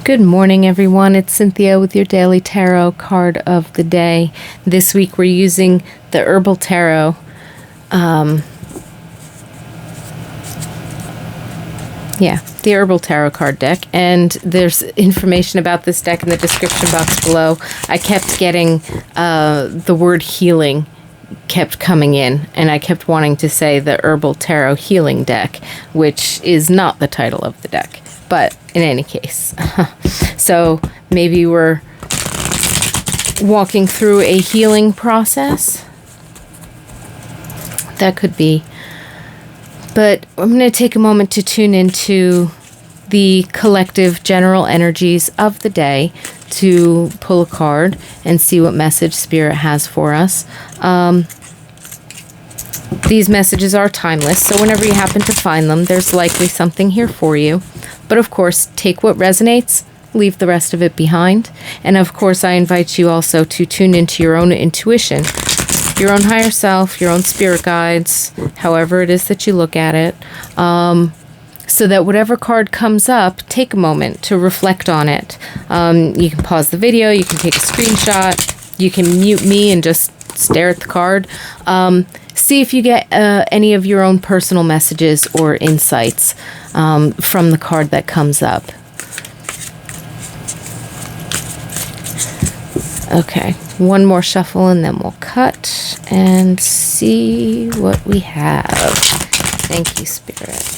Good morning, everyone. It's Cynthia with your daily tarot card of the day. This week we're using the Herbal Tarot. The Herbal Tarot card deck. And there's information about this deck in the description box below. I kept getting the word healing kept coming in, and I kept wanting to say the Herbal Tarot Healing Deck, which is not the title of the deck. But in any case, so maybe we're walking through a healing process. That could be. But I'm going to take a moment to tune into the collective general energies of the day to pull a card and see what message Spirit has for us. These messages are timeless, so whenever you happen to find them, there's likely something here for you. But of course, take what resonates, leave the rest of it behind. And of course, I invite you also to tune into your own intuition, your own higher self, your own spirit guides, however it is that you look at it, so that whatever card comes up, take a moment to reflect on it. You can pause the video, you can take a screenshot, you can mute me and just stare at the card. See if you get any of your own personal messages or insights from the card that comes up. Okay, one more shuffle and then we'll cut and see what we have. Thank you, Spirit.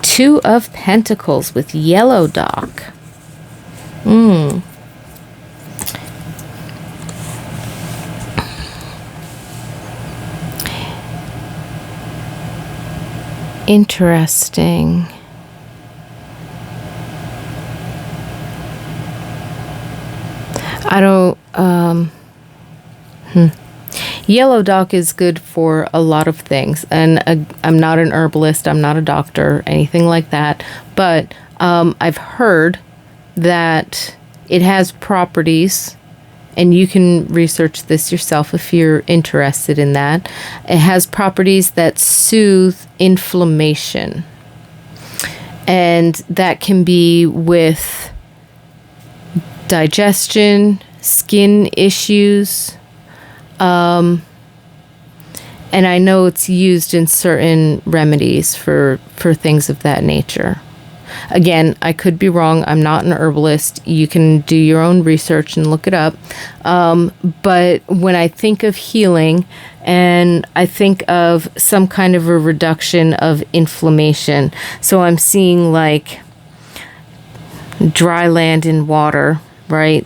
Two of Pentacles with yellow dock. Interesting. I don't, Yellow dock is good for a lot of things, and I'm not an herbalist, I'm not a doctor, anything like that, but I've heard that it has properties, and you can research this yourself if you're interested in that. It has properties that soothe inflammation, and that can be with digestion, skin issues. And I know it's used in certain remedies for things of that nature. Again, I could be wrong. I'm not an herbalist. You can do your own research and look it up. But when I think of healing, and I think of some kind of a reduction of inflammation, so I'm seeing like dry land and water, right?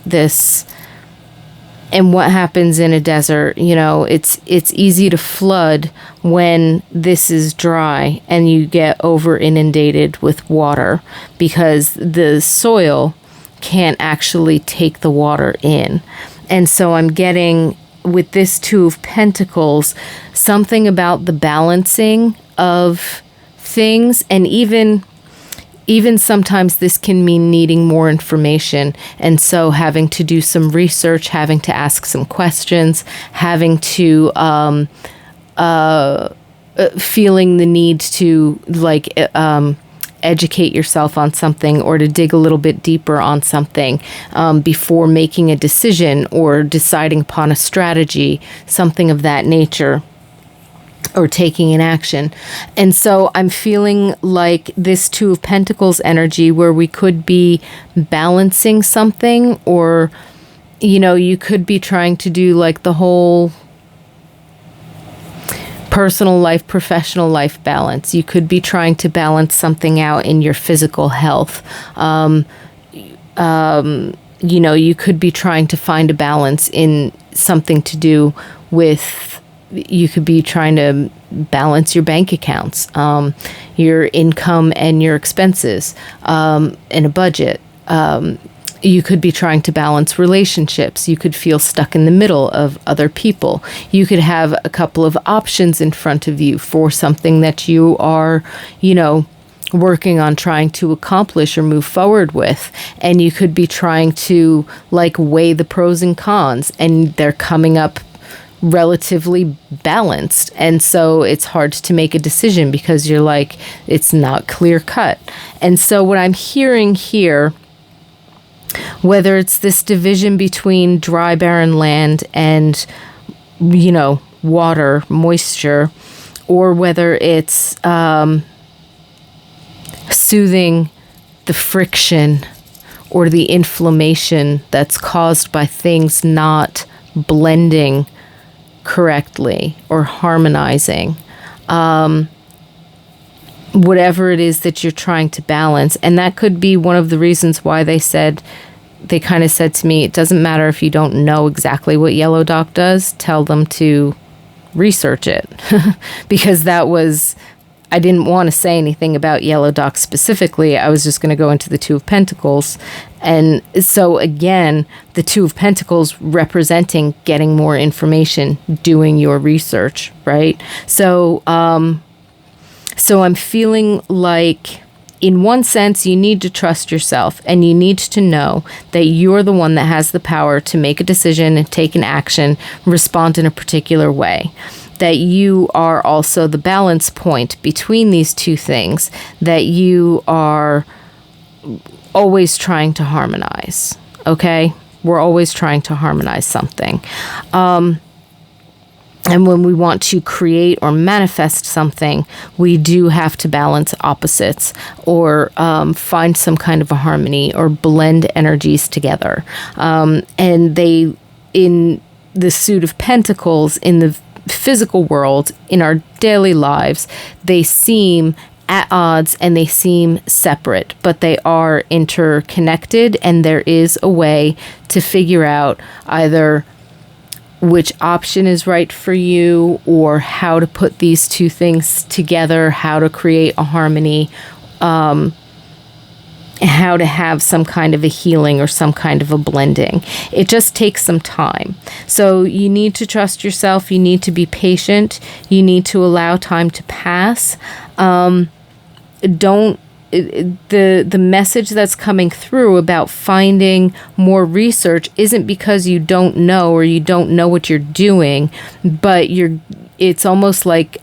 And what happens in a desert, it's easy to flood when this is dry and you get over inundated with water because the soil can't actually take the water in. And so I'm getting, with this Two of Pentacles, something about the balancing of things, and even sometimes this can mean needing more information, and so having to do some research, having to ask some questions, having to feeling the need to educate yourself on something, or to dig a little bit deeper on something before making a decision or deciding upon a strategy, something of that nature, or taking an action. And so I'm feeling like this Two of Pentacles energy, where we could be balancing something, or you could be trying to do like the whole personal life, professional life balance. You could be trying to balance something out in your physical health. You could be trying to find a balance in something to do with, you could be trying to balance your bank accounts, your income and your expenses, in a budget. You could be trying to balance relationships. You could feel stuck in the middle of other people. You could have a couple of options in front of you for something that you are, working on trying to accomplish or move forward with. And you could be trying to weigh the pros and cons, and they're coming up relatively balanced. And so it's hard to make a decision because you're like, it's not clear cut. And so what I'm hearing here, whether it's this division between dry, barren land and, water, moisture, or whether it's soothing the friction or the inflammation that's caused by things not blending correctly or harmonizing, whatever it is that you're trying to balance. And that could be one of the reasons why they kind of said to me, it doesn't matter if you don't know exactly what yellow dock does, tell them to research it. Because I didn't want to say anything about yellow dock specifically. I was just going to go into the Two of Pentacles. And so again, the Two of Pentacles representing getting more information, doing your research, right? So I'm feeling like, in one sense, you need to trust yourself, and you need to know that you're the one that has the power to make a decision and take an action, respond in a particular way. That you are also the balance point between these two things, that you are always trying to harmonize, okay? We're always trying to harmonize something. And when we want to create or manifest something, we do have to balance opposites, or find some kind of a harmony, or blend energies together. And in the Suit of Pentacles, in the physical world, in our daily lives, they seem at odds and they seem separate, but they are interconnected, and there is a way to figure out either which option is right for you, or how to put these two things together, how to create a harmony, how to have some kind of a healing or some kind of a blending. It just takes some time. So you need to trust yourself. You need to be patient. You need to allow time to pass. The message that's coming through about finding more research isn't because you don't know, or you don't know what you're doing, but it's almost like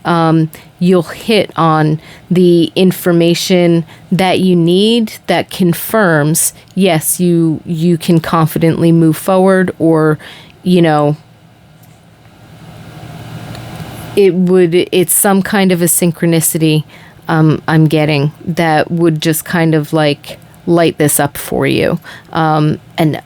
you'll hit on the information that you need that confirms, yes, you can confidently move forward, or it's some kind of a synchronicity I'm getting that would just kind of like light this up for you, and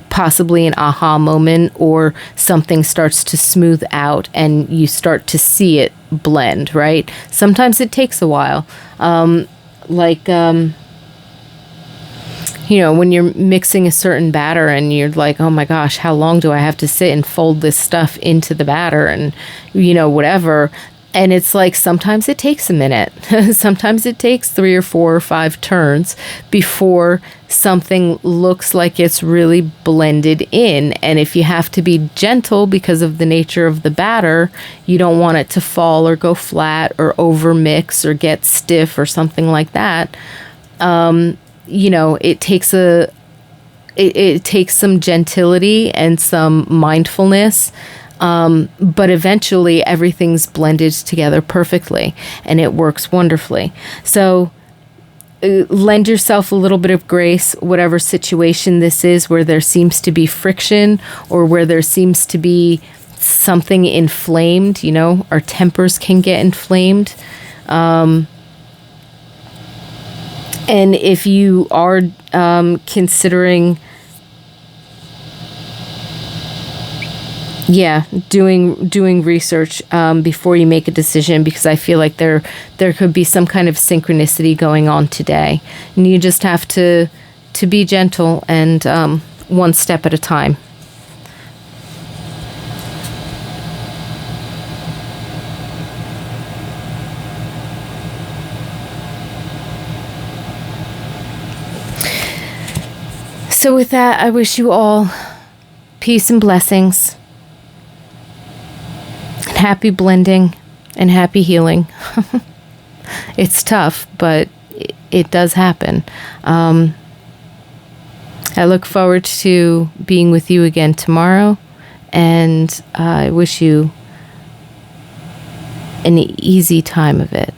possibly an aha moment, or something starts to smooth out and you start to see it blend, right? Sometimes it takes a while, when you're mixing a certain batter and you're like, oh my gosh, how long do I have to sit and fold this stuff into the batter, and whatever. And it's like, sometimes it takes a minute. Sometimes it takes 3 or 4 or 5 turns before something looks like it's really blended in. And if you have to be gentle because of the nature of the batter, you don't want it to fall or go flat or over mix or get stiff or something like that. It takes it takes some gentility and some mindfulness. But eventually everything's blended together perfectly, and it works wonderfully. So lend yourself a little bit of grace, whatever situation this is, where there seems to be friction, or where there seems to be something inflamed. Our tempers can get inflamed. And if you are considering doing research before you make a decision, because I feel like there could be some kind of synchronicity going on today, and you just have to be gentle and one step at a time. So with that, I wish you all peace and blessings. Happy blending and happy healing. It's tough, but it does happen. I look forward to being with you again tomorrow, and I wish you an easy time of it.